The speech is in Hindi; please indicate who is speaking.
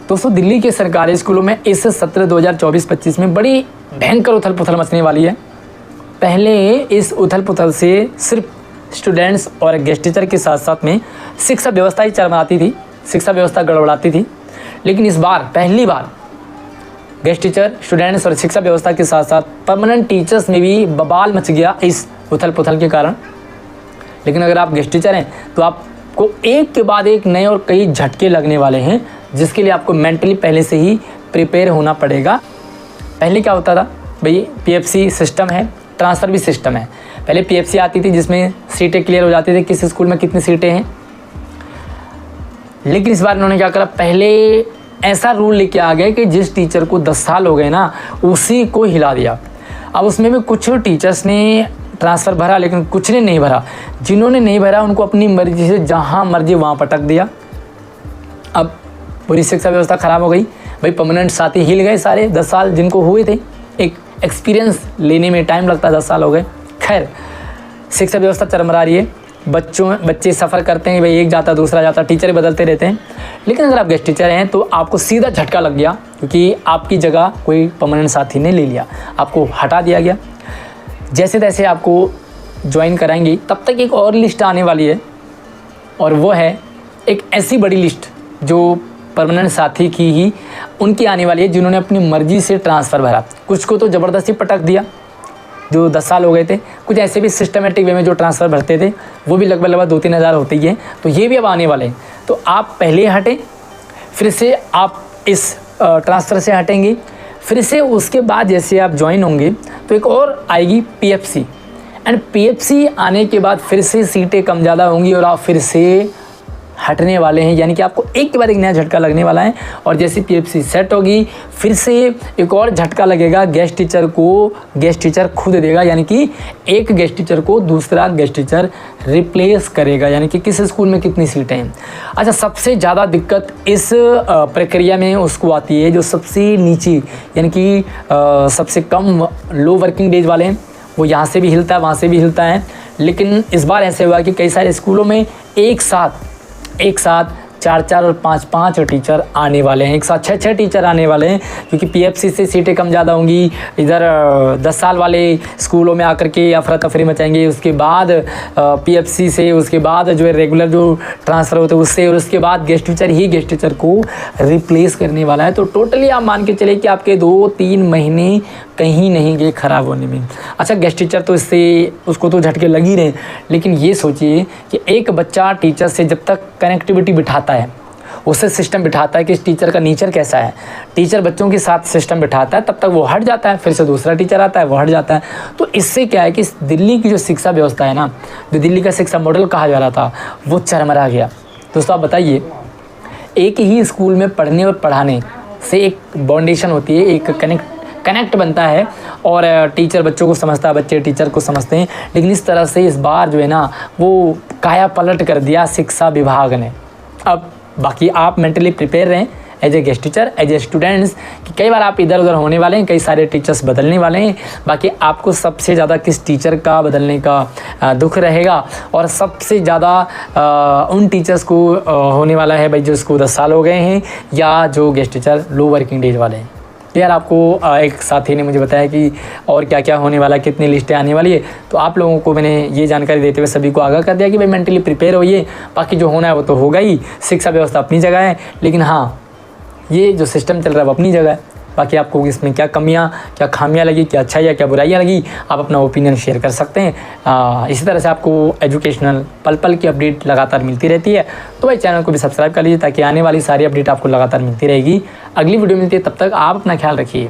Speaker 1: दोस्तों दिल्ली के सरकारी स्कूलों में इस सत्र 2024-25 में बड़ी भयंकर उथल पुथल मचने वाली है। पहले इस उथल पुथल से सिर्फ स्टूडेंट्स और गेस्ट टीचर के साथ साथ में शिक्षा व्यवस्था ही चरमराती थी, शिक्षा व्यवस्था गड़बड़ाती थी। लेकिन इस बार पहली बार गेस्ट टीचर, स्टूडेंट्स और शिक्षा व्यवस्था के साथ साथ परमानेंट टीचर्स में भी बवाल मच गया इस उथल पुथल के कारण। लेकिन अगर आप गेस्ट टीचर हैं तो आपको एक के बाद एक नए और कई झटके लगने वाले हैं, जिसके लिए आपको मेंटली पहले से ही प्रिपेयर होना पड़ेगा। पहले क्या होता था भाई, पीएफसी सिस्टम है, ट्रांसफ़र भी सिस्टम है। पहले पीएफसी आती थी जिसमें सीटें क्लियर हो जाती थी, किस स्कूल में कितनी सीटें हैं। लेकिन इस बार इन्होंने क्या करा, पहले ऐसा रूल लेके आ गए कि जिस टीचर को 10 साल हो गए ना, उसी को हिला दिया। अब उसमें भी कुछ टीचर्स ने ट्रांसफ़र भरा, लेकिन कुछ ने नहीं भरा। जिन्होंने नहीं भरा उनको अपनी मर्जी से जहाँ मर्जी वहाँ पटक दिया। अब पूरी शिक्षा व्यवस्था ख़राब हो गई भाई। परमानेंट साथी हिल गए सारे, 10 साल जिनको हुए थे। एक एक्सपीरियंस लेने में टाइम लगता है, 10 साल हो गए। खैर, शिक्षा व्यवस्था चरमरा रही है। बच्चे सफ़र करते हैं भाई, एक जाता दूसरा जाता, टीचर बदलते रहते हैं। लेकिन अगर आप गेस्ट टीचर हैं तो आपको सीधा झटका लग गया, क्योंकि आपकी जगह कोई परमानेंट साथी ने ले लिया, आपको हटा दिया गया। जैसे तैसे आपको ज्वाइन कराएंगे, तब तक एक और लिस्ट आने वाली है, और वो है एक ऐसी बड़ी लिस्ट जो परमानेंट साथी की ही उनकी आने वाली है, जिन्होंने अपनी मर्ज़ी से ट्रांसफ़र भरा। कुछ को तो ज़बरदस्ती पटक दिया जो 10 साल हो गए थे, कुछ ऐसे भी सिस्टमेटिक वे में जो ट्रांसफ़र भरते थे, वो भी लगभग 2-3 हज़ार होते ही हैं। तो ये भी अब आने वाले हैं। तो आप पहले हटें, फिर से आप इस ट्रांसफ़र से हटेंगे, फिर से उसके बाद जैसे आप ज्वाइन होंगे तो एक और आएगी पीएफसी, एंड पीएफसी आने के बाद फिर से सीटें कम ज़्यादा होंगी और आप फिर से हटने वाले हैं। यानी कि आपको एक के बाद एक नया झटका लगने वाला है। और जैसे पीएफसी सेट होगी, फिर से एक और झटका लगेगा गेस्ट टीचर को, गेस्ट टीचर खुद देगा। यानी कि एक गेस्ट टीचर को दूसरा गेस्ट टीचर रिप्लेस करेगा। यानी कि किस स्कूल में कितनी सीटें हैं। अच्छा, सबसे ज़्यादा दिक्कत इस प्रक्रिया में उसको आती है जो सबसे नीचे, यानी कि सबसे कम लो वर्किंग डेज वाले हैं। वो यहाँ से भी हिलता है, वहाँ से भी हिलता है। लेकिन इस बार ऐसे हुआ कि कई सारे स्कूलों में एक साथ 4-4 और 5-5 टीचर आने वाले हैं, एक साथ 6-6 टीचर आने वाले हैं, क्योंकि पीएफसी से सीटें कम ज़्यादा होंगी। इधर 10 साल वाले स्कूलों में आकर के अफरा तफरी मचाएंगे, उसके बाद पीएफसी से, उसके बाद जो है रेगुलर जो ट्रांसफ़र होते हैं उससे, और उसके बाद गेस्ट टीचर ही गेस्ट टीचर को रिप्लेस करने वाला है। तो टोटली आप मान के चले कि आपके 2-3 महीने कहीं नहीं गए ख़राब होने में। अच्छा, गेस्ट टीचर तो इससे उसको तो झटके लग ही रहे हैं, लेकिन ये सोचिए कि एक बच्चा टीचर से जब तक कनेक्टिविटी बिठाता है, उससे सिस्टम बिठाता है कि इस टीचर का नेचर कैसा है, टीचर बच्चों के साथ सिस्टम बिठाता है, तब तक वो हट जाता है, फिर से दूसरा टीचर आता है, वो हट जाता है। तो इससे क्या है कि दिल्ली की जो शिक्षा व्यवस्था है ना, जो दिल्ली का शिक्षा मॉडल कहा जा रहा था, वो चरमरा गया। दोस्तों आप बताइए, एक ही स्कूल में पढ़ने और पढ़ाने से एक बाउंडेशन होती है, एक कनेक्ट बनता है, और टीचर बच्चों को समझता है, बच्चे टीचर को समझते हैं। लेकिन इस तरह से इस बार जो है ना, वो काया पलट कर दिया शिक्षा विभाग ने। अब बाकी आप मेंटली प्रिपेयर रहें as a guest teacher, as a students, कि कई बार आप इधर उधर होने वाले हैं, कई सारे टीचर्स बदलने वाले हैं। बाकी आपको सबसे ज़्यादा किस टीचर का बदलने का दुख रहेगा, और सबसे ज़्यादा उन टीचर्स को होने वाला है भाई जिसको 10 साल हो गए हैं, या जो गेस्ट टीचर लो वर्किंग डेज वाले हैं। यार आपको एक साथी ने मुझे बताया कि और क्या क्या होने वाला है, कितनी लिस्टें आने वाली है। तो आप लोगों को मैंने ये जानकारी देते हुए सभी को आगाह कर दिया कि भाई मेंटली प्रिपेयर होइए। बाकी जो होना है वो तो होगा ही, शिक्षा व्यवस्था अपनी जगह है, लेकिन हाँ, ये जो सिस्टम चल रहा है वो अपनी जगह है। बाकी आपको इसमें क्या कमियां, क्या खामियां लगी, क्या अच्छाइयाँ, क्या बुराइयां लगी, आप अपना ओपिनियन शेयर कर सकते हैं। इसी तरह से आपको एजुकेशनल पल पल की अपडेट लगातार मिलती रहती है। तो भाई चैनल को भी सब्सक्राइब कर लीजिए, ताकि आने वाली सारी अपडेट आपको लगातार मिलती रहेगी। अगली वीडियो मिलती है, तब तक आप अपना ख्याल रखिए।